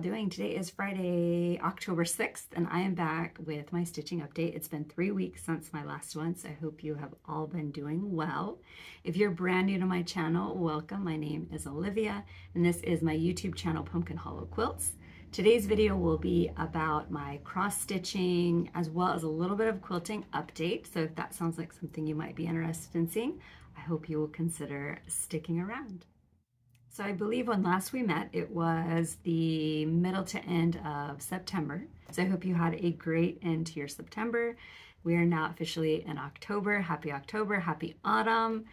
doing? Today is Friday, October 6th, and I am back with my stitching update. It's been 3 weeks since my last one, so I hope you have all been doing well. If you're brand new to my channel, welcome. My name is Olivia, and this is my YouTube channel, Pumpkin Hollow Quilts. Today's video will be about my cross-stitching as well as a little bit of quilting update. So if that sounds like something you might be interested in seeing, I hope you will consider sticking around. So I believe when last we met, it was the middle to end of September. So I hope you had a great end to your September. We are now officially in October. Happy autumn.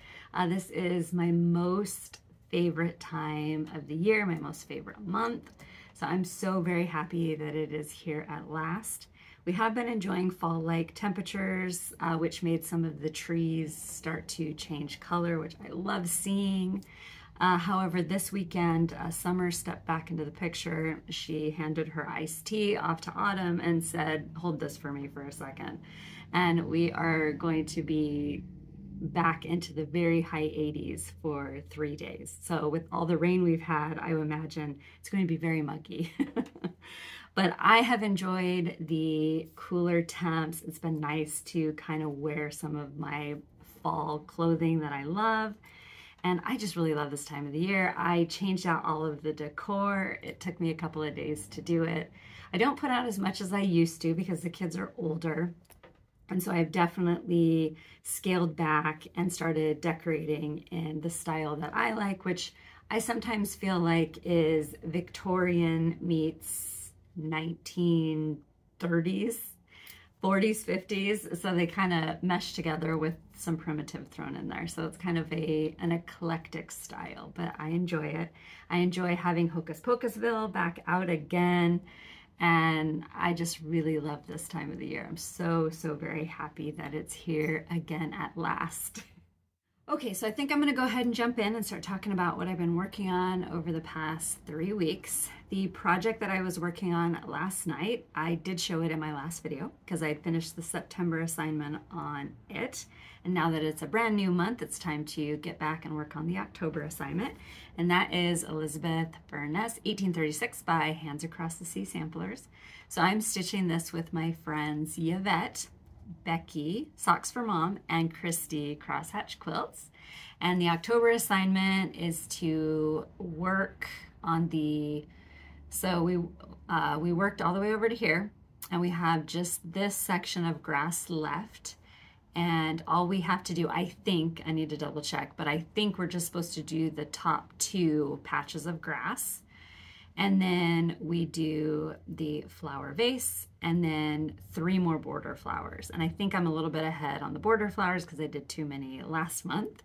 This is my most favorite time of the year, my most favorite month. So I'm so very happy that it is here at last. We have been enjoying fall-like temperatures, which made some of the trees start to change color, which I love seeing. However, this weekend, Summer stepped back into the picture. She handed her iced tea off to Autumn and said, "Hold this for me for a second." And we are going to be back into the very high 80s for 3 days. So with all the rain we've had, I would imagine it's going to be very muggy. But I have enjoyed the cooler temps. It's been nice to kind of wear some of my fall clothing that I love. And I just really love this time of the year. I changed out all of the decor. It took me a couple of days to do it. I don't put out as much as I used to because the kids are older. And so I've definitely scaled back and started decorating in the style that I like, which I sometimes feel like is Victorian meets 1930s, 40s, 50s. So they kind of mesh together with some primitive thrown in there. So it's kind of an eclectic style, but I enjoy it. I enjoy having Hocus Pocusville back out again. And I just really love this time of the year. I'm so very happy that it's here again at last. Okay, so I think I'm gonna go ahead and jump in and start talking about what I've been working on over the past 3 weeks. The project that I was working on last night, I did show it in my last video because I had finished the September assignment on it. And now that it's a brand new month, it's time to get back and work on the October assignment. And that is Elizabeth Burness, 1836 by Hands Across the Sea Samplers. So I'm stitching this with my friends Yvette, Becky, Socks for Mom, and Christy Crosshatch Quilts. And the October assignment is to work on the, so we worked all the way over to here, and we have just this section of grass left. And all we have to do, I think, I need to double check, but I think we're just supposed to do the top 2 patches of grass. And then we do the flower vase and then 3 more border flowers. And I think I'm a little bit ahead on the border flowers because I did too many last month.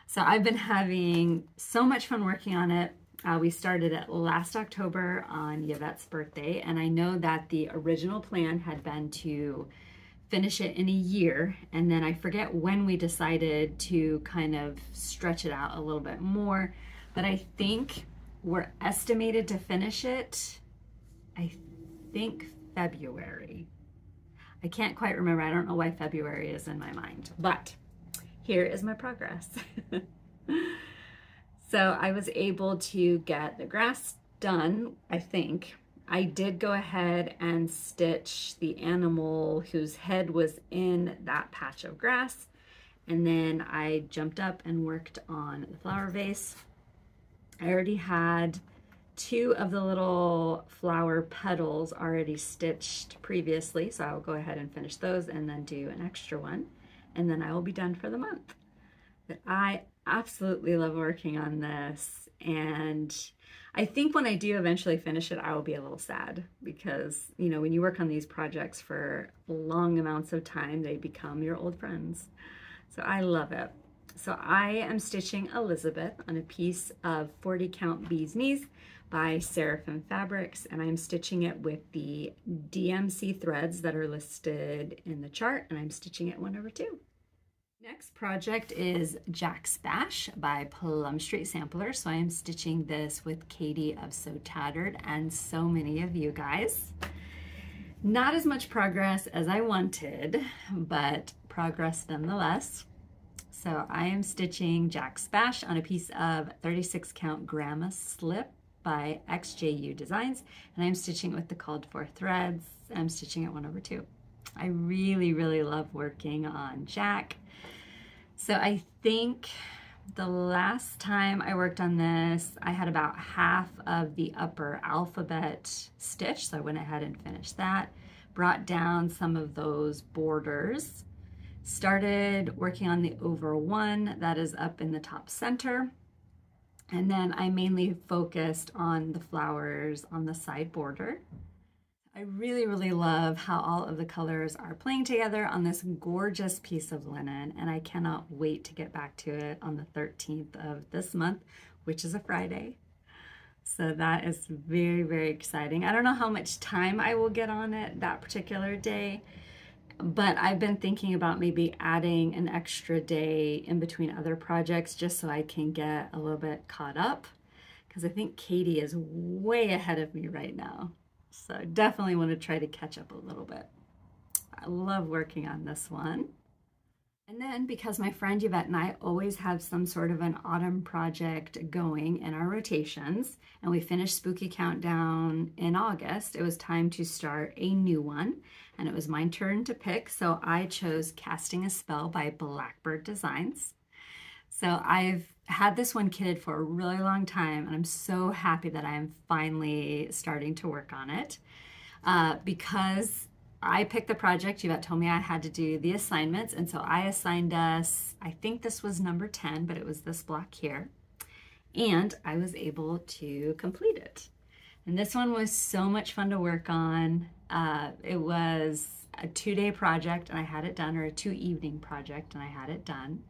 So I've been having so much fun working on it. We started it last October on Yvette's birthday. And I know that the original plan had been to finish it in a year. And then I forget when we decided to kind of stretch it out a little bit more. But I think we're estimated to finish it, I think February. I can't quite remember. I don't know why February is in my mind, but here is my progress. So I was able to get the grass done, I think. I did go ahead and stitch the animal whose head was in that patch of grass. And then I jumped up and worked on the flower vase. I already had 2 of the little flower petals already stitched previously, so I'll go ahead and finish those and then do an extra one, and then I will be done for the month. But I absolutely love working on this, and I think when I do eventually finish it, I will be a little sad because, you know, when you work on these projects for long amounts of time, they become your old friends. So I love it. So I am stitching Elizabeth on a piece of 40 count bee's knees by Seraphim Fabrics, and I'm stitching it with the DMC threads that are listed in the chart, and I'm stitching it 1/2. Next project is Jack's Bash by Plum Street Samplers. So I am stitching this with Katie of So Tattered and so many of you guys. Not as much progress as I wanted, but progress nonetheless. So I am stitching Jack's Bash on a piece of 36 count grandma slip by XJUDesigns, and I'm stitching with the called for threads. I'm stitching at 1/2. I really, really love working on Jack. So I think the last time I worked on this, I had about half of the upper alphabet stitch, so I went ahead and finished that, brought down some of those borders, started working on the over one that is up in the top center, and then I mainly focused on the flowers on the side border. I really, really love how all of the colors are playing together on this gorgeous piece of linen, and I cannot wait to get back to it on the 13th of this month, which is a Friday. So that is very, very exciting. I don't know how much time I will get on it that particular day, but I've been thinking about maybe adding an extra day in between other projects just so I can get a little bit caught up, because I think Katie is way ahead of me right now. So I definitely want to try to catch up a little bit. I love working on this one. And then because my friend Yvette and I always have some sort of an autumn project going in our rotations, and we finished Spooky Countdown in August, it was time to start a new one, and it was my turn to pick. So I chose Casting a Spell by Blackbird Designs. So I've had this one kitted for a really long time, and I'm so happy that I am finally starting to work on it. Because I picked the project, Yvette told me I had to do the assignments, and so I assigned us, I think this was number 10, but it was this block here, and I was able to complete it. And this one was so much fun to work on. It was a 2-day project, and I had it done, or a 2-evening project, and I had it done.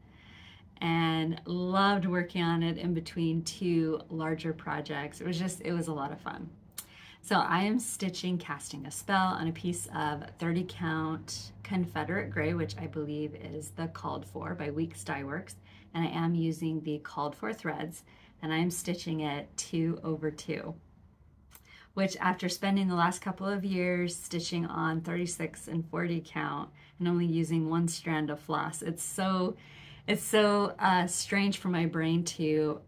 And loved working on it in between 2 larger projects. It was a lot of fun. So I am stitching Casting a Spell on a piece of 30 count Confederate Grey, which I believe is the Called For by Weeks Dye Works. And I am using the Called For threads, and I'm stitching it 2/2, which after spending the last couple of years stitching on 36 and 40 count and only using 1 strand of floss, it's so strange for my brain to,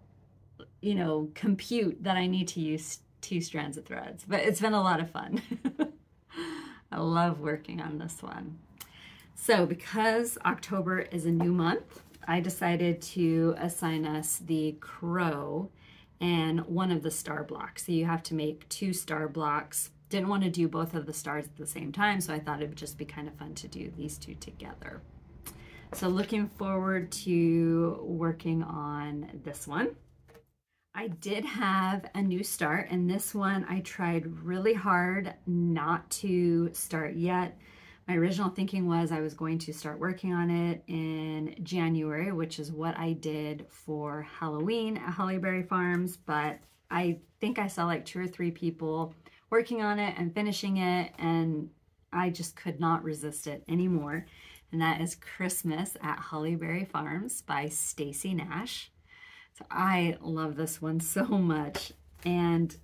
you know, compute that I need to use 2 strands of threads, but it's been a lot of fun. I love working on this one. So because October is a new month, I decided to assign us the crow and one of the star blocks. So you have to make 2 star blocks. Didn't want to do both of the stars at the same time, so I thought it would just be kind of fun to do these 2 together. So looking forward to working on this one. I did have a new start, and this one I tried really hard not to start yet. My original thinking was I was going to start working on it in January, which is what I did for Halloween at Hollyberry Farms, but I think I saw like 2 or 3 people working on it and finishing it, and I just could not resist it anymore. And that is Christmas at Hollyberry Farms by Stacy Nash. So I love this one so much. And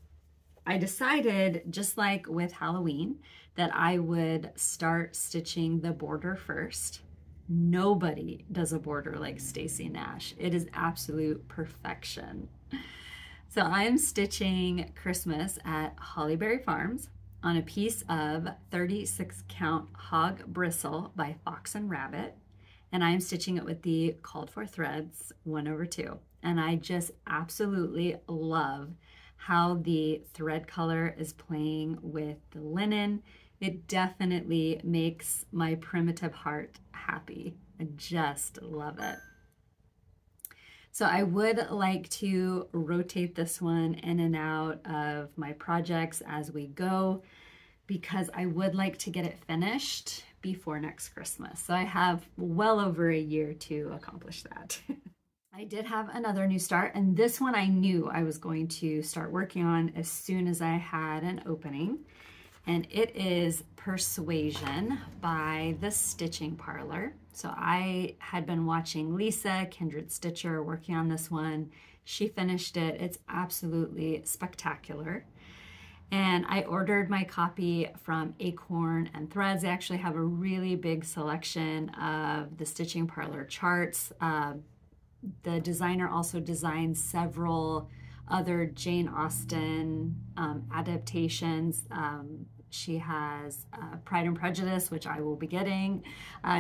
I decided, just like with Halloween, that I would start stitching the border first. Nobody does a border like Stacy Nash. It is absolute perfection. So I am stitching Christmas at Hollyberry Farms on a piece of 36 count Hogbristle by Fox and Rabbit, and I am stitching it with the Called For threads 1/2. And I just absolutely love how the thread color is playing with the linen. It definitely makes my primitive heart happy. I just love it. So I would like to rotate this one in and out of my projects as we go, because I would like to get it finished before next Christmas. So I have well over a year to accomplish that. I did have another new start, and this one I knew I was going to start working on as soon as I had an opening. And it is Persuasion by the Stitching Parlor. So I had been watching Lisa, Kindred Stitcher, working on this one. She finished it. It's absolutely spectacular. And I ordered my copy from Acorn and Threads. They actually have a really big selection of the Stitching Parlor charts. The designer also designed several other Jane Austen adaptations. She has Pride and Prejudice, which I will be getting.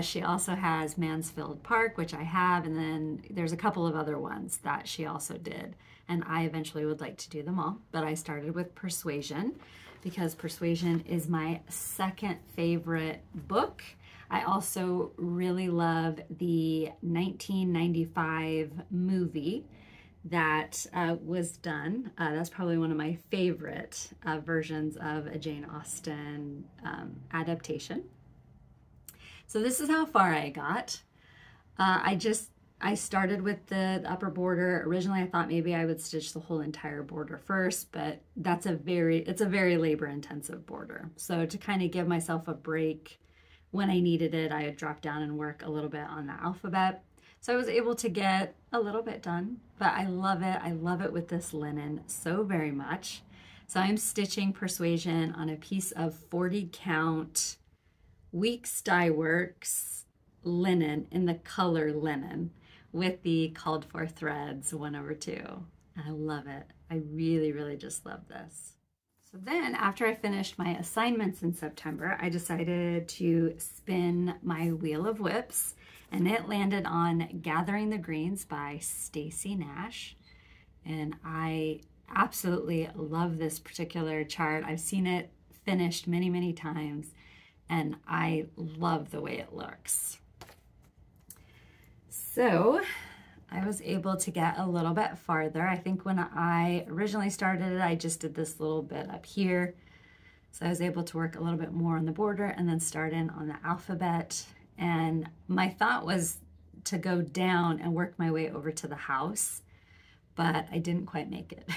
She also has Mansfield Park, which I have, and then there's a couple of other ones that she also did. And I eventually would like to do them all, but I started with Persuasion because Persuasion is my second favorite book. I also really love the 1995 movie that was done. That's probably one of my favorite versions of a Jane Austen adaptation. So this is how far I got. I started with the upper border. Originally I thought maybe I would stitch the whole entire border first, but it's a very labor intensive border. So to kind of give myself a break when I needed it, I would drop down and work a little bit on the alphabet. So I was able to get a little bit done, but I love it. I love it with this linen so very much. So I'm stitching Persuasion on a piece of 40 count Weeks Dye Works linen in the color linen with the called for threads 1/2. I love it. I really, really just love this. So then after I finished my assignments in September, I decided to spin my Wheel of Whips, and it landed on Gathering the Greens by Stacy Nash. And I absolutely love this particular chart. I've seen it finished many, many times, and I love the way it looks. So I was able to get a little bit farther. I think when I originally started it, I just did this little bit up here. So I was able to work a little bit more on the border and then start in on the alphabet. And my thought was to go down and work my way over to the house, but I didn't quite make it.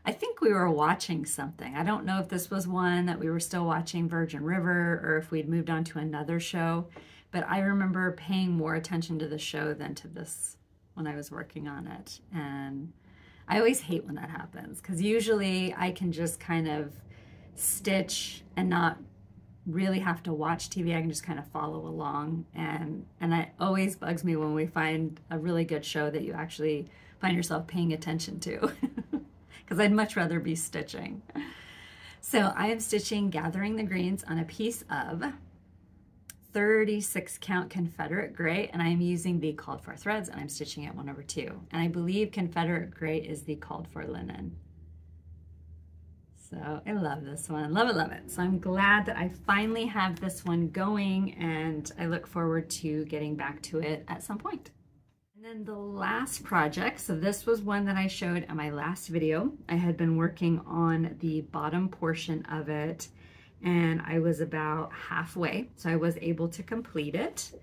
I think we were watching something. I don't know if this was one that we were still watching Virgin River or if we'd moved on to another show, but I remember paying more attention to the show than to this when I was working on it. And I always hate when that happens because usually I can just kind of stitch and not really have to watch TV. I can just kind of follow along, and it always bugs me when we find a really good show that you actually find yourself paying attention to because I'd much rather be stitching. So I am stitching Gathering the Greens on a piece of 36 count Confederate Grey, and I'm using the called for threads, and I'm stitching it 1/2. And I believe Confederate Grey is the called for linen. So I love this one, love it, love it. So I'm glad that I finally have this one going, and I look forward to getting back to it at some point. And then the last project, so this was one that I showed in my last video. I had been working on the bottom portion of it, and I was about halfway, so I was able to complete it.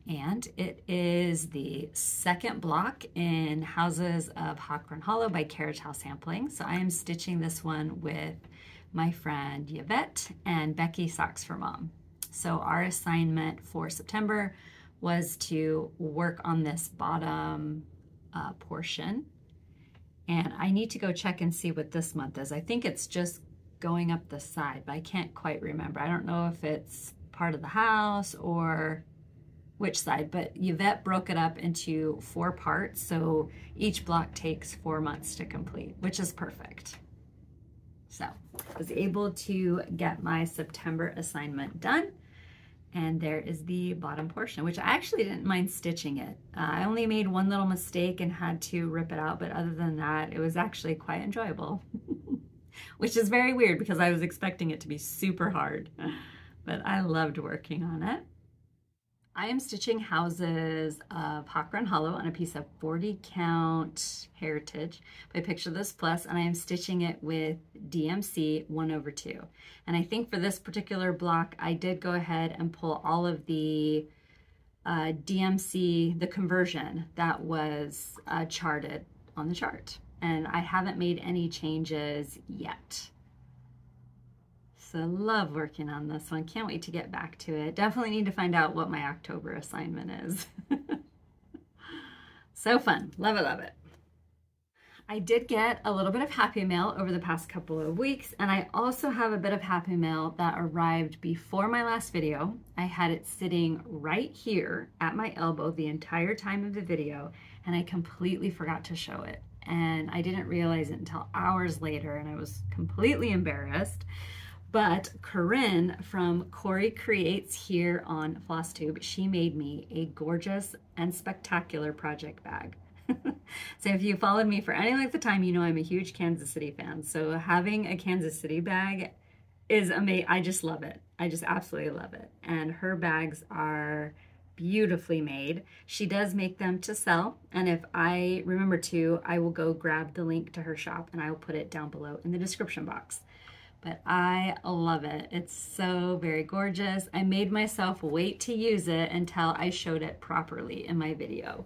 And it is the second block in Houses of Hockrun Hollow by Carriage House Samplings. So I am stitching this one with my friend Yvette and Becky Socks for Mom. So our assignment for September was to work on this bottom portion. And I need to go check and see what this month is. I think it's just going up the side, but I can't quite remember. I don't know if it's part of the house or which side, but Yvette broke it up into 4 parts, so each block takes 4 months to complete, which is perfect. So I was able to get my September assignment done, and there is the bottom portion, which I actually didn't mind stitching it. I only made one little mistake and had to rip it out, but other than that, it was actually quite enjoyable, which is very weird because I was expecting it to be super hard, but I loved working on it. I am stitching Houses of Hockrun Hollow on a piece of 40 count Heritage by Picture This Plus, and I am stitching it with DMC 1/2. And I think for this particular block, I did go ahead and pull all of the DMC, the conversion that was charted on the chart. And I haven't made any changes yet. So I love working on this one. Can't wait to get back to it. Definitely need to find out what my October assignment is. So fun. Love it, love it. I did get a little bit of Happy Mail over the past couple of weeks, and I also have a bit of Happy Mail that arrived before my last video. I had it sitting right here at my elbow the entire time of the video, and I completely forgot to show it. and I didn't realize it until hours later, and I was completely embarrassed. But Corinne from Corey Creates here on Flosstube, she made me a gorgeous and spectacular project bag. So if you followed me for any length of time, you know I'm a huge Kansas City fan. So having a Kansas City bag is amazing. I just love it. I just absolutely love it. And her bags are beautifully made. She does make them to sell. And if I remember to, I will go grab the link to her shop and I will put it down below in the description box. But I love it. It's so very gorgeous. I made myself wait to use it until I showed it properly in my video.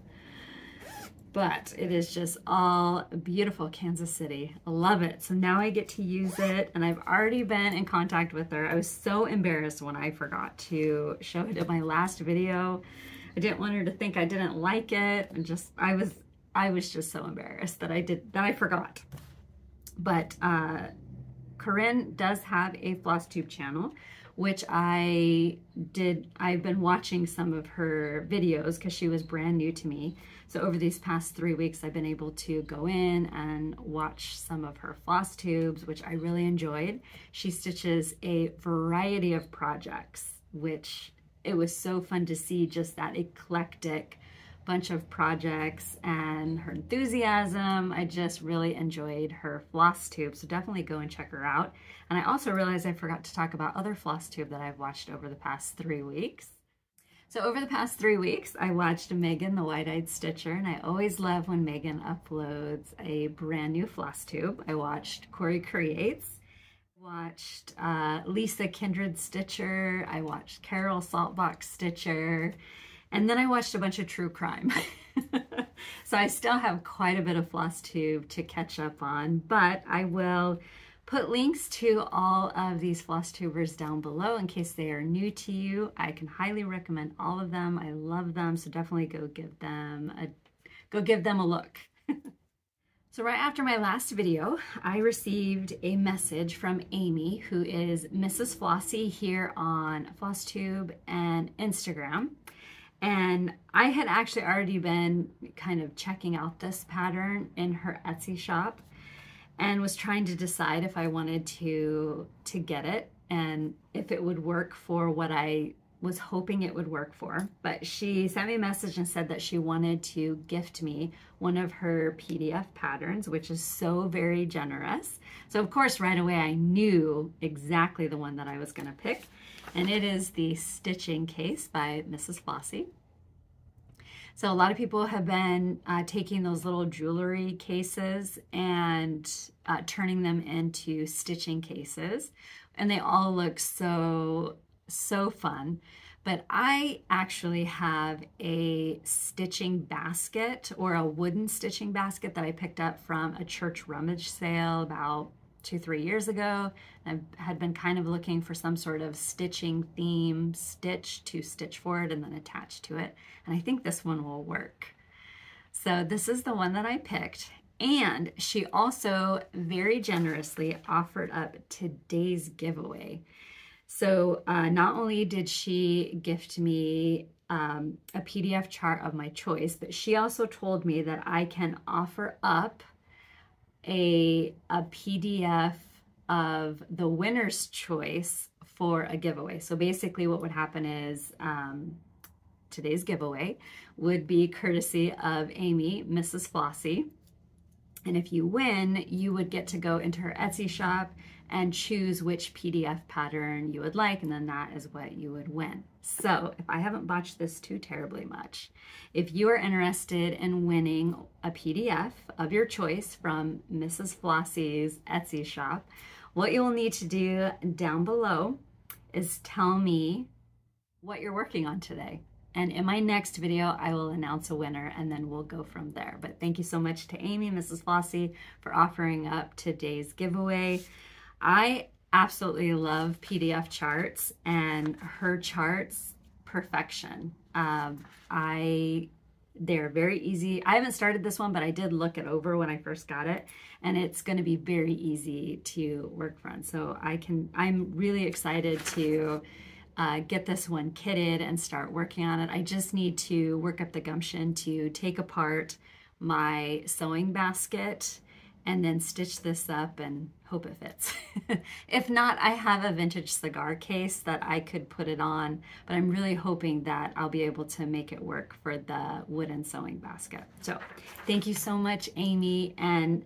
But it is just all beautiful Kansas City. I love it. So now I get to use it, and I've already been in contact with her. I was so embarrassed when I forgot to show it in my last video. I didn't want her to think I didn't like it, and just I was just so embarrassed that I forgot. But Corinne does have a Flosstube channel, which I've been watching some of her videos because she was brand new to me. So over these past 3 weeks, I've been able to go in and watch some of her Flosstubes, which I really enjoyed. She stitches a variety of projects, which it was so fun to see just that eclectic bunch of projects and her enthusiasm. I just really enjoyed her Flosstube, so definitely go and check her out. And I also realized I forgot to talk about other Flosstube that I've watched over the past 3 weeks. So over the past 3 weeks, I watched Megan the Wide-Eyed Stitcher, and I always love when Megan uploads a brand new Flosstube. I watched Corey Creates, watched Lisa Kindred Stitcher, I watched Carol Saltbox Stitcher, and then I watched a bunch of true crime. So I still have quite a bit of Flosstube to catch up on, but I will put links to all of these Flosstubers down below in case they are new to you. I can highly recommend all of them. I love them, so definitely go give them a look. So right after my last video, I received a message from Amy, who is Mrs. Flossie here on Flosstube and Instagram. And I had actually already been kind of checking out this pattern in her Etsy shop and was trying to decide if I wanted to get it and if it would work for what I was hoping it would work for. But she sent me a message and said that she wanted to gift me one of her PDF patterns, which is so very generous. So of course, right away, I knew exactly the one that I was gonna pick. And it is the Stitching Case by Mrs. Flossie. So a lot of people have been taking those little jewelry cases and turning them into stitching cases. And they all look so fun. But I actually have a stitching basket, or a wooden stitching basket that I picked up from a church rummage sale about 2-3 years ago. I had been kind of looking for some sort of stitching theme stitch to stitch forward and then attach to it. And I think this one will work. So this is the one that I picked. And she also very generously offered up today's giveaway. So not only did she gift me a PDF chart of my choice, but she also told me that I can offer up a PDF of the winner's choice for a giveaway. So basically what would happen is today's giveaway would be courtesy of Amy, Mrs. Flossie. And if you win, you would get to go into her Etsy shop and choose which PDF pattern you would like, and then that is what you would win. So if I haven't botched this too terribly much, if you are interested in winning a PDF of your choice from Mrs. Flossie's Etsy shop, what you will need to do down below is tell me what you're working on today. And in my next video, I will announce a winner and then we'll go from there. But thank you so much to Amy, Mrs. Flossie, for offering up today's giveaway. I absolutely love PDF charts, and her charts, perfection. They're very easy. I haven't started this one, but I did look it over when I first got it, and it's going to be very easy to work from. So I'm really excited to get this one kitted and start working on it. I just need to work up the gumption to take apart my sewing basket and then stitch this up and hope it fits. If not, I have a vintage cigar case that I could put it on, but I'm really hoping that I'll be able to make it work for the wooden sewing basket. So thank you so much, Amy. And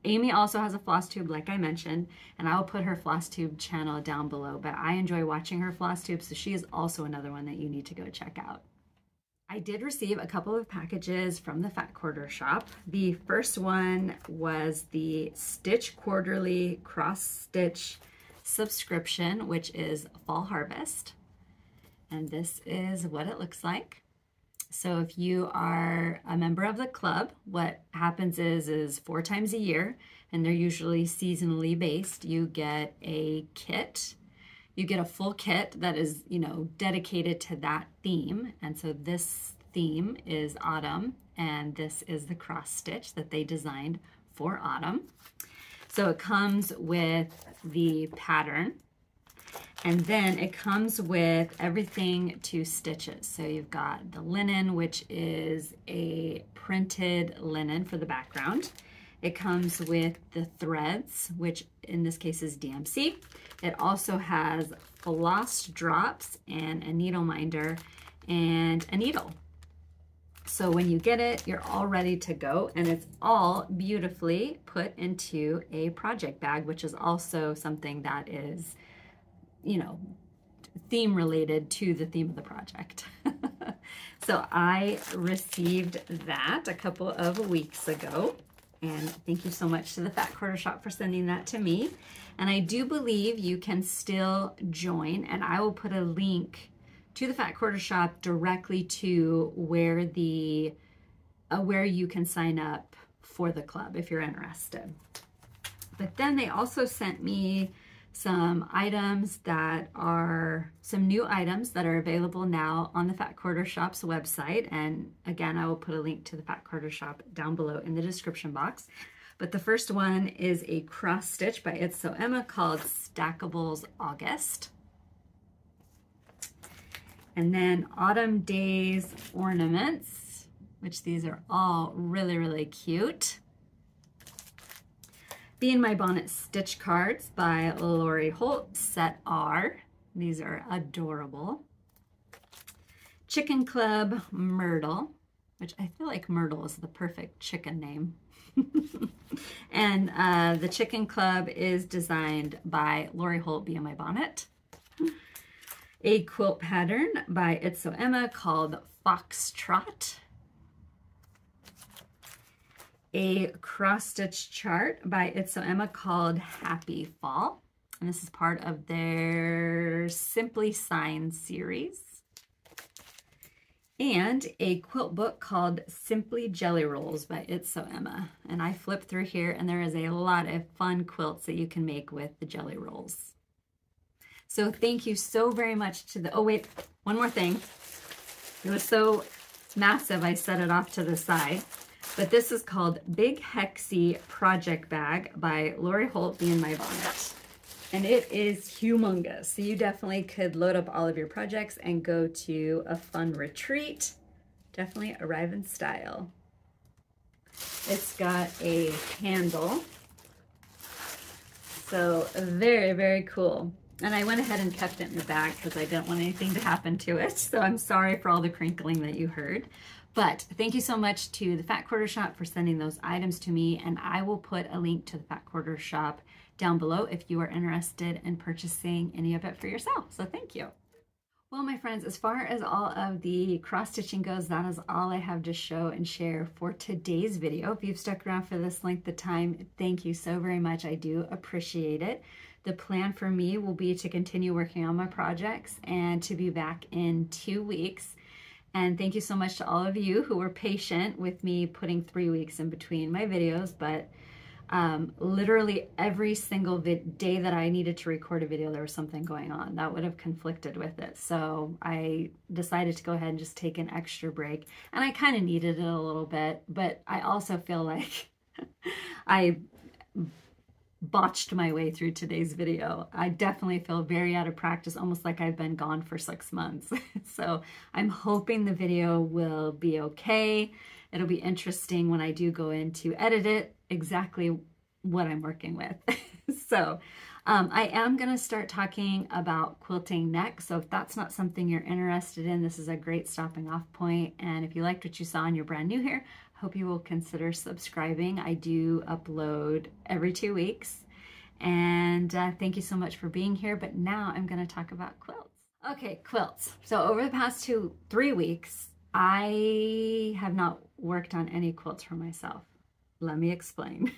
Amy also has a Flosstube, like I mentioned, and I'll put her Flosstube channel down below, but I enjoy watching her Flosstube, so she is also another one that you need to go check out. I did receive a couple of packages from the Fat Quarter Shop. The first one was the Stitch Quarterly Cross Stitch subscription, which is Fall Harvest. And this is what it looks like. So if you are a member of the club, what happens is 4 times a year, and they're usually seasonally based, you get a kit. You get a full kit that is, you know, dedicated to that theme. And so this theme is autumn, and this is the cross stitch that they designed for autumn. So it comes with the pattern, and then it comes with everything to stitch it. So you've got the linen, which is a printed linen for the background. It comes with the threads, which in this case is DMC. It also has floss drops and a needle minder and a needle. So when you get it, you're all ready to go, and it's all beautifully put into a project bag, which is also something that is, you know, theme related to the theme of the project. So I received that a couple of weeks ago. And thank you so much to the Fat Quarter Shop for sending that to me. And I do believe you can still join, and I will put a link to the Fat Quarter Shop directly to where the where you can sign up for the club if you're interested. But then they also sent me some items that are some new items that are available now on the Fat Quarter Shop's website. And again, I will put a link to the Fat Quarter Shop down below in the description box. But the first one is a cross stitch by It's So Emma called Stackables August. And then Autumn Days ornaments, which these are all really, really cute. Be in My Bonnet stitch cards by Lori Holt, set R. These are adorable. Chicken Club Myrtle, which I feel like Myrtle is the perfect chicken name. And the Chicken Club is designed by Lori Holt, Be in My Bonnet. A quilt pattern by It's So Emma called Foxtrot. A cross-stitch chart by It's So Emma called Happy Fall. And this is part of their Simply Sign series. And a quilt book called Simply Jelly Rolls by It's So Emma. And I flipped through here, and there is a lot of fun quilts that you can make with the jelly rolls. So thank you so very much to the, oh wait, one more thing. It was so massive, I set it off to the side. But this is called Big Hexy Project Bag by Lori Holt, Be in My Bonnet. And it is humongous. So you definitely could load up all of your projects and go to a fun retreat. Definitely arrive in style. It's got a handle. So very, very cool. And I went ahead and kept it in the bag because I didn't want anything to happen to it. So I'm sorry for all the crinkling that you heard. But thank you so much to the Fat Quarter Shop for sending those items to me, and I will put a link to the Fat Quarter Shop down below if you are interested in purchasing any of it for yourself. So thank you. Well, my friends, as far as all of the cross stitching goes, that is all I have to show and share for today's video. If you've stuck around for this length of time, thank you so very much. I do appreciate it. The plan for me will be to continue working on my projects and to be back in 2 weeks. And thank you so much to all of you who were patient with me putting 3 weeks in between my videos, but literally every single day that I needed to record a video, there was something going on that would have conflicted with it. So I decided to go ahead and just take an extra break. And I kind of needed it a little bit, but I also feel like I botched my way through today's video. I definitely feel very out of practice, almost like I've been gone for 6 months. So I'm hoping the video will be okay. it'll be interesting when I do go in to edit it, exactly what I'm working with. So I am going to start talking about quilting next. So if that's not something you're interested in, this is a great stopping off point. And if you liked what you saw and you're brand new here, hope you will consider subscribing. I do upload every 2 weeks. And thank you so much for being here. But now I'm going to talk about quilts. Okay, quilts. So over the past 3 weeks, I have not worked on any quilts for myself. Let me explain.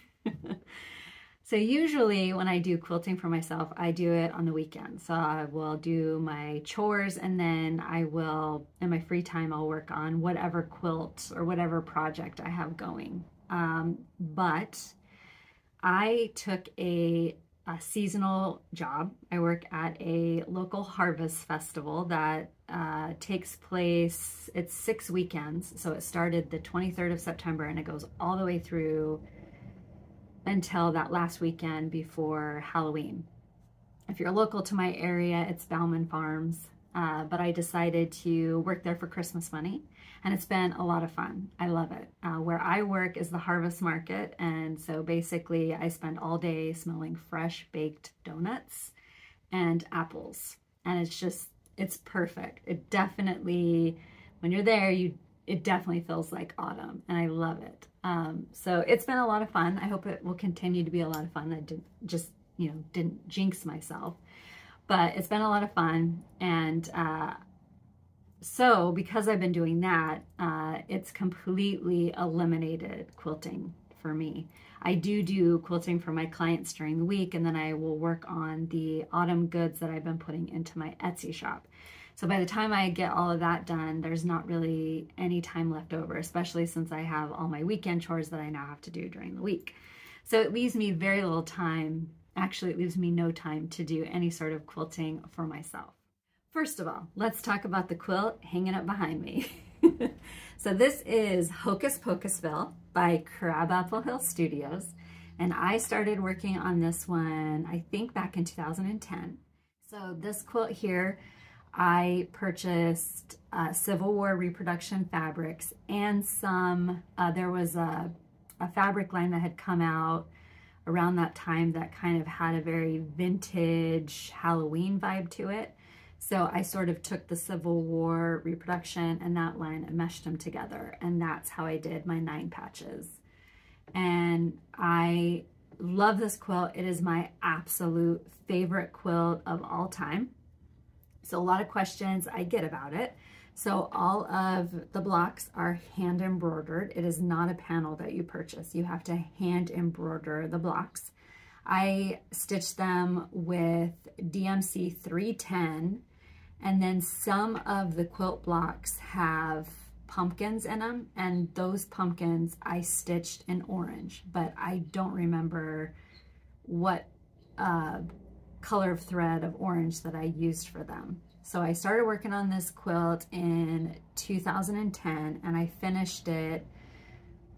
So usually when I do quilting for myself, I do it on the weekend. So I will do my chores, and then I will, in my free time, I'll work on whatever quilt or whatever project I have going. But I took a seasonal job. I work at a local harvest festival that takes place, it's 6 weekends. So it started the 23rd of September and it goes all the way through until that last weekend before Halloween. If you're local to my area, it's Hollyberry Farms, but I decided to work there for Christmas money, and it's been a lot of fun. I love it. Where I work is the harvest market, and so basically I spend all day smelling fresh baked donuts and apples, and it's perfect. It definitely, when you're there, it definitely feels like autumn, and I love it. So it's been a lot of fun. I hope it will continue to be a lot of fun. I didn't jinx myself, but it's been a lot of fun. And so because I've been doing that, it's completely eliminated quilting for me. I do quilting for my clients during the week, and then I will work on the autumn goods that I've been putting into my Etsy shop. So by the time I get all of that done, there's not really any time left over, especially since I have all my weekend chores that I now have to do during the week. So it leaves me very little time. Actually, it leaves me no time to do any sort of quilting for myself. First of all, let's talk about the quilt hanging up behind me. So this is Hocus Pocusville by Crabapple Hill Studios. And I started working on this one, I think back in 2010. So this quilt here, I purchased Civil War reproduction fabrics and some, there was a fabric line that had come out around that time that kind of had a very vintage Halloween vibe to it. So I sort of took the Civil War reproduction and that line and meshed them together, and that's how I did my 9 patches. And I love this quilt. It is my absolute favorite quilt of all time. So a lot of questions I get about it. So all of the blocks are hand embroidered. It is not a panel that you purchase. You have to hand embroider the blocks. I stitched them with DMC 310, and then some of the quilt blocks have pumpkins in them, and those pumpkins I stitched in orange, but I don't remember what color of thread of orange that I used for them. So I started working on this quilt in 2010, and I finished it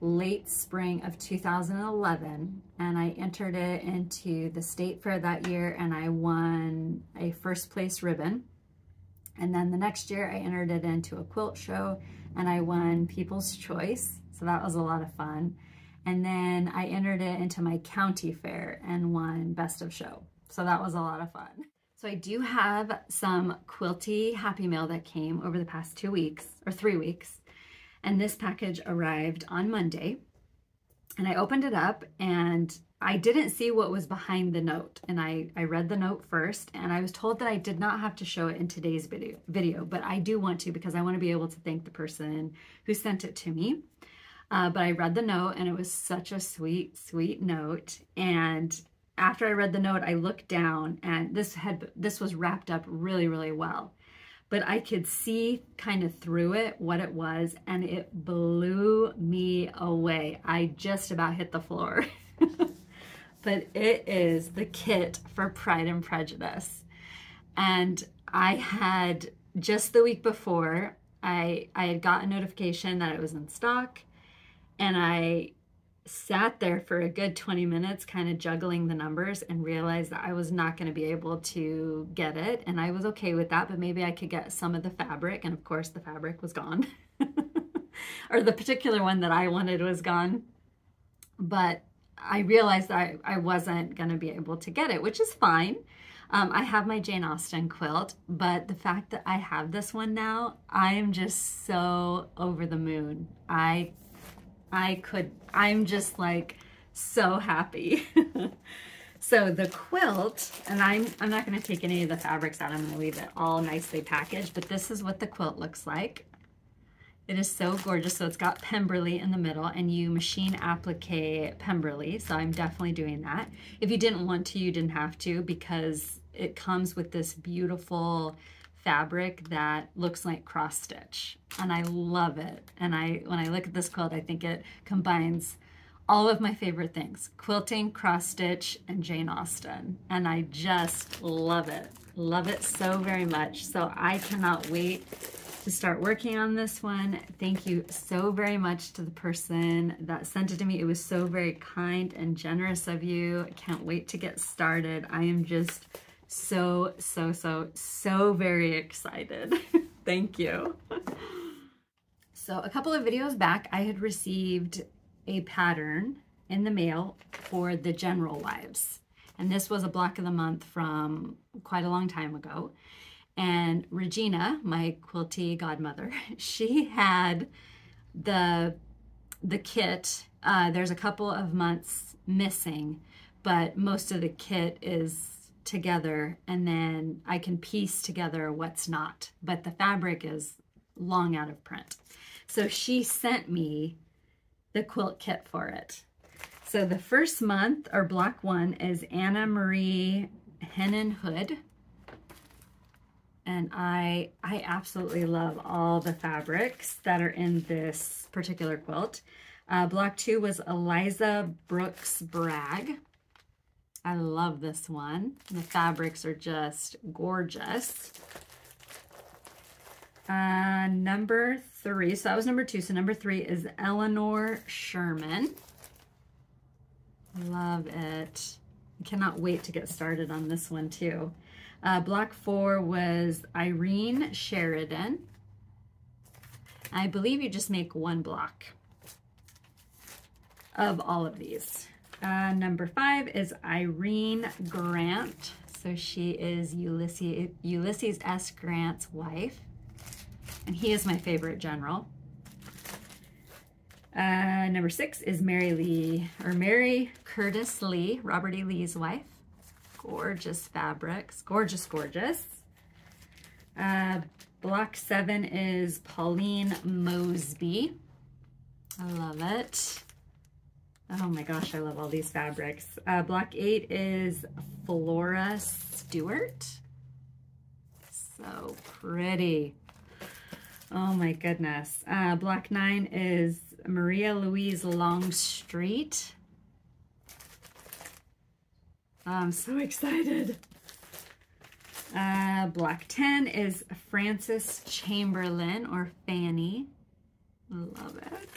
late spring of 2011, and I entered it into the state fair that year, and I won a first place ribbon. And then the next year I entered it into a quilt show and I won People's Choice. So that was a lot of fun. And then I entered it into my county fair and won Best of Show. So that was a lot of fun. So I do have some quilty Happy Mail that came over the past 2 weeks or 3 weeks. And this package arrived on Monday. And I opened it up and I didn't see what was behind the note. And I read the note first, and I was told that I did not have to show it in today's video, but I do want to, because I want to be able to thank the person who sent it to me. But I read the note, and it was such a sweet, sweet note. And after I read the note, I looked down, and this was wrapped up really, really well. But I could see kind of through it what it was, and it blew me away. I just about hit the floor. But it is the kit for Pride and Prejudice. And I had, just the week before, I had got a notification that it was in stock, and I sat there for a good 20 minutes kind of juggling the numbers and realized that I was not going to be able to get it, and I was okay with that, but maybe I could get some of the fabric, and of course the fabric was gone. or the particular one that I wanted was gone. But I realized that I wasn't going to be able to get it, which is fine. I have my Jane Austen quilt, but the fact that I have this one now, I am just so over the moon. I'm just like so happy. So the quilt, and I'm not going to take any of the fabrics out. I'm going to leave it all nicely packaged, but this is what the quilt looks like. It is so gorgeous. So it's got Pemberley in the middle, and you machine applique Pemberley. So I'm definitely doing that. If you didn't want to, you didn't have to, because it comes with this beautiful fabric that looks like cross stitch, and I love it. And when I look at this quilt, I think it combines all of my favorite things: quilting, cross stitch, and Jane Austen. And I just love it. Love it so very much. So I cannot wait to start working on this one. Thank you so very much to the person that sent it to me. It was so very kind and generous of you. I can't wait to get started. I am just so very excited. Thank you. So a couple of videos back, I had received a pattern in the mail for the General Wives. And this was a block of the month from quite a long time ago. And Regina, my quilty godmother, she had the kit. There's a couple of months missing, but most of the kit is together, and then I can piece together what's not. But the fabric is long out of print. So she sent me the quilt kit for it. So the first month, or block 1, is Anna Marie Hennon Hood. And I absolutely love all the fabrics that are in this particular quilt. Block 2 was Eliza Brooks Bragg. I love this one. The fabrics are just gorgeous. Number 3, so that was number 2. So number 3 is Eleanor Sherman. Love it. I cannot wait to get started on this one too. Block 4 was Irene Sheridan. I believe you just make one block of all of these. Number 5 is Irene Grant. So she is Ulysses S. Grant's wife. And he is my favorite general. Number 6 is Mary Curtis Lee, Robert E. Lee's wife. Gorgeous fabrics, gorgeous, gorgeous. Block 7 is Pauline Mosby. I love it. Oh my gosh, I love all these fabrics. Block 8 is Flora Stewart. So pretty. Oh my goodness. Block 9 is Maria Louise Longstreet. I'm so excited. Block 10 is Frances Chamberlain, or Fanny. Love it.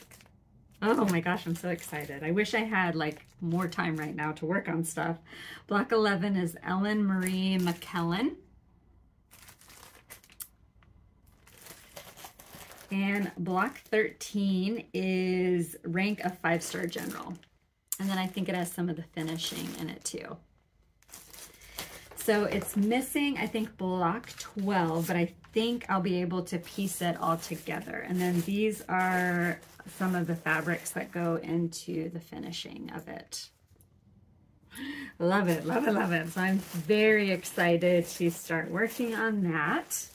Oh my gosh, I'm so excited. I wish I had like more time right now to work on stuff. Block 11 is Ellen Marie McKellen. And block 13 is Rank of 5-Star General. And then I think it has some of the finishing in it too. So it's missing, I think, block 12, but I think I'll be able to piece it all together. And then these are some of the fabrics that go into the finishing of it. Love it, love it, love it. So I'm very excited to start working on that.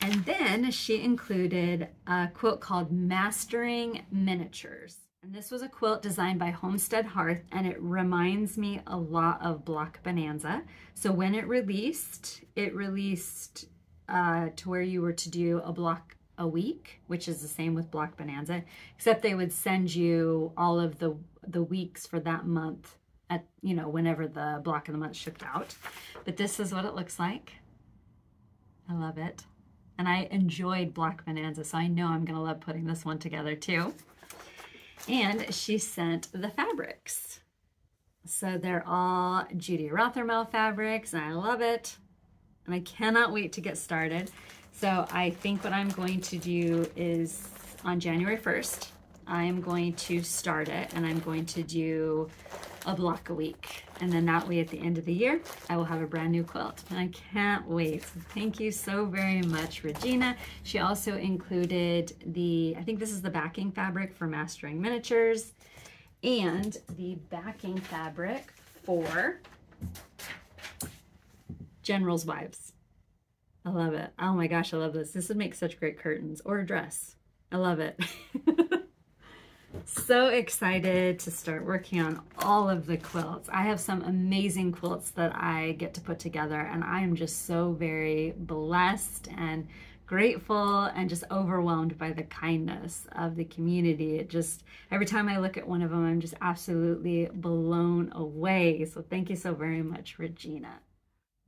And then she included a quilt called Mastering Miniatures. And this was a quilt designed by Homestead Hearth, and it reminds me a lot of Block Bonanza. So when it released to where you were to do a block a week, which is the same with Block Bonanza, except they would send you all of the weeks for that month at, you know, whenever the block of the month shipped out. But this is what it looks like. I love it. And I enjoyed Block Bonanza, so I know I'm gonna love putting this one together too. And she sent the fabrics. So they're all Judy Rothermel fabrics, and I love it. And I cannot wait to get started. So I think what I'm going to do is on January 1st, I'm going to start it and I'm going to do a block a week. And then that way at the end of the year, I will have a brand new quilt. And I can't wait. So thank you so very much, Regina. She also included I think this is the backing fabric for Mastering Miniatures and the backing fabric for General's Wives. I love it. Oh my gosh, I love this. This would make such great curtains or a dress. I love it. So excited to start working on all of the quilts. I have some amazing quilts that I get to put together, and I am just so very blessed and grateful and just overwhelmed by the kindness of the community. It just, every time I look at one of them, I'm just absolutely blown away. So thank you so very much, Regina.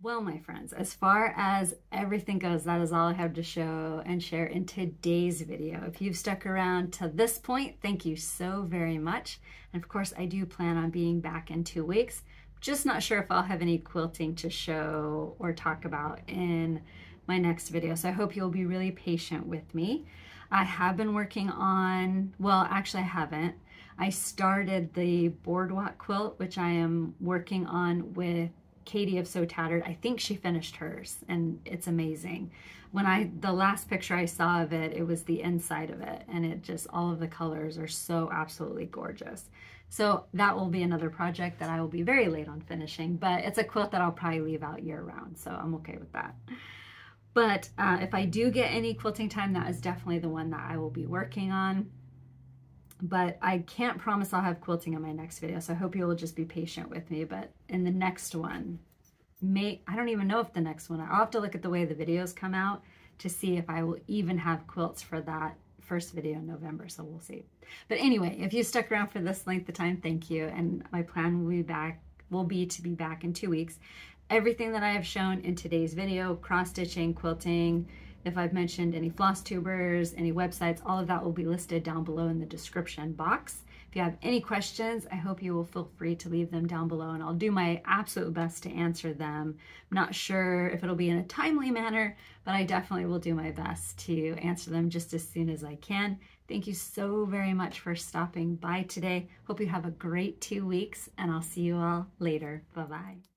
Well, my friends, as far as everything goes, that is all I have to show and share in today's video. If you've stuck around to this point, thank you so very much. And of course, I do plan on being back in 2 weeks. Just not sure if I'll have any quilting to show or talk about in my next video. So I hope you'll be really patient with me. I have been working on, well, actually I haven't. I started the boardwalk quilt, which I am working on with Katie of So Tattered. I think she finished hers and it's amazing. The last picture I saw of it, it was the inside of it, and it just, all of the colors are so absolutely gorgeous. So that will be another project that I will be very late on finishing, but it's a quilt that I'll probably leave out year round, so I'm okay with that. But if I do get any quilting time, that is definitely the one that I will be working on. But I can't promise I'll have quilting in my next video, so I hope you will just be patient with me. But in the next one, I don't even know if the next one, I'll have to look at the way the videos come out to see if I will even have quilts for that first video in November, so we'll see. But anyway, if you stuck around for this length of time, thank you. And my plan will be to be back in 2 weeks. Everything that I have shown in today's video, cross-stitching, quilting, if I've mentioned any Flosstubers, any websites, all of that will be listed down below in the description box. If you have any questions, I hope you will feel free to leave them down below, and I'll do my absolute best to answer them. I'm not sure if it'll be in a timely manner, but I definitely will do my best to answer them just as soon as I can. Thank you so very much for stopping by today. Hope you have a great 2 weeks, and I'll see you all later. Bye-bye.